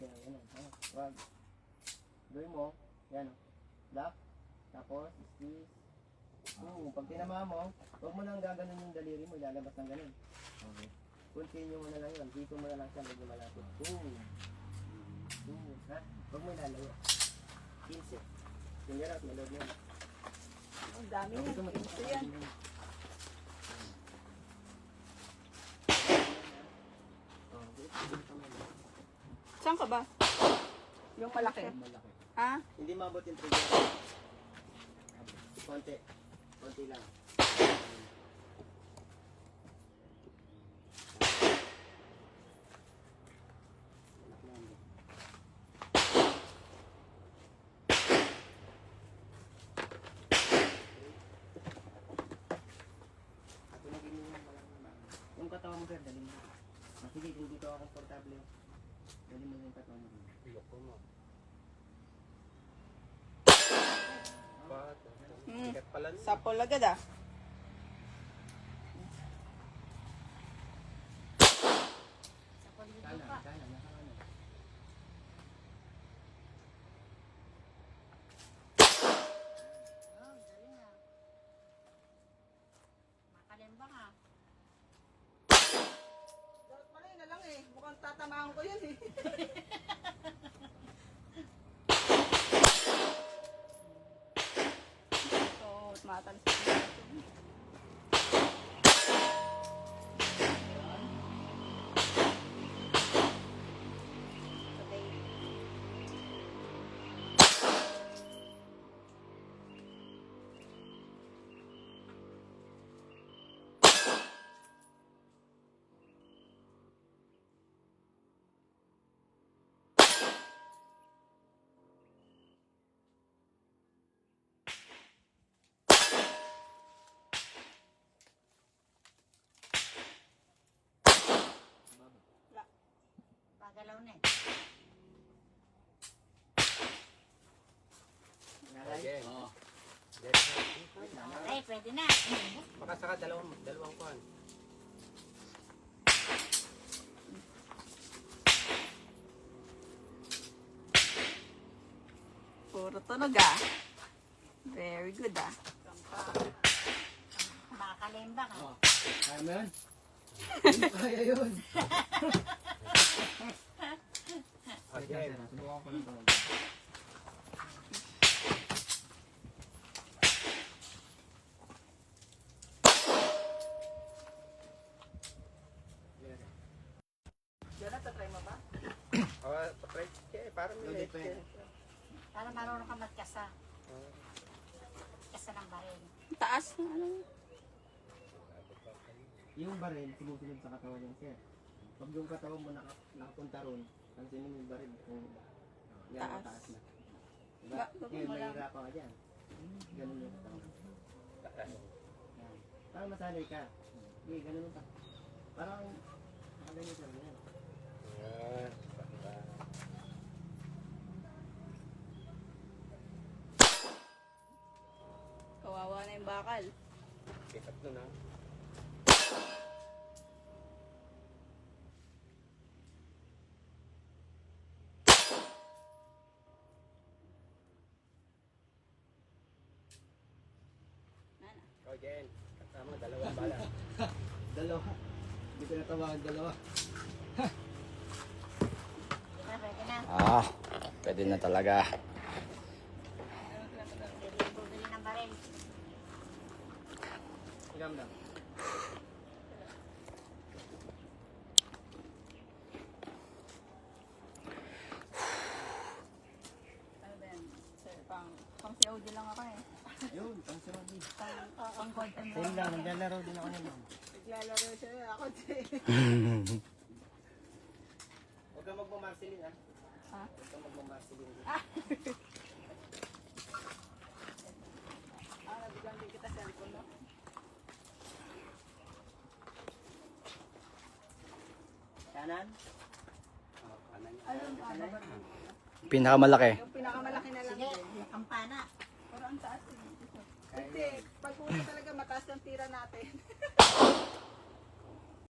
yan. Ganun. Wag. Gawin mo. Yan o. Lock. Tapos, squeeze. Pag tinamaan mo, huwag mo nang gaganon yung daliri mo. Ilalabas ng ganun. Okay. Continue mo na lang yun. Dito mo na lang siya. Medyo malapit. Ha? Huwag mo ilalayo. 15. Finger out. May load mo. Ang dami yan. Ito yan. Saan ka ba? Yung malaki. Malaki. Ha? Hindi maabot yung trigger. Konti. Konti lang. Yung katawan mo, sir, dalhin mo. Sige, kung dito ako komportable, dalhin mo yung katawan mo. Loko mo. Sikat pala nun. Sapol agad ah. Kanan, kanan, nakaano. Oh, galing ah. Makalimba ka. Dapat pala yun na lang eh. Mukhang tatamaan ko yun eh. So, matalis ko. Pagalaw na eh. Okay. Ay, pwede na. Baka saka dalawang kuhan. Puro tunog ah. Very good ah. Makalimba ka. Kaya mo yun? Kaya yun. Okay. Subukan ko lang ito. Jonathan, try mo ba? Patry. Parang may Hindi light pa yan. Para marunong ka magkasa. Kasa ng baril. Taas na ano. Yung baril, sumusunod sa katawan niya, sir. Pag yung katawan mo nakapunta ron, pansinin mo yung baril kung yan Taas. mataas na. Diba? Ba- Kaya mo lang. mahirapan ka dyan. Ganun yung katawan. Yan. Parang masanay ka. Hindi, ganun ka. Parang, ganun ka rin yan. Yan. Kawawa na yung bakal. Sikat nun ha. Nana. Okay. Kasama dalawang bala. Dalawa. Hindi ko natawagan dalawa. Diba, pwede na. Pwede na talaga. Pwede bumili ng baril. Higam lang. Ano ba yan? Sir, pang COD lang ako eh. Yun, pang sorry. Ang content mo. Same lang, naglalaro din ako naman. Naglalaro siya ako din. Huwag kang magmamarsilin ha. Ha? Huwag kang magmamarsilin. Nabigyan din kita cellphone no? Kanan? Ano ba? Pinakamalaki. Yung pinakamalaki na lang Sige, din. yung kampana. Pero ang taas eh. Hindi, pag huli talaga mataas ang tira natin.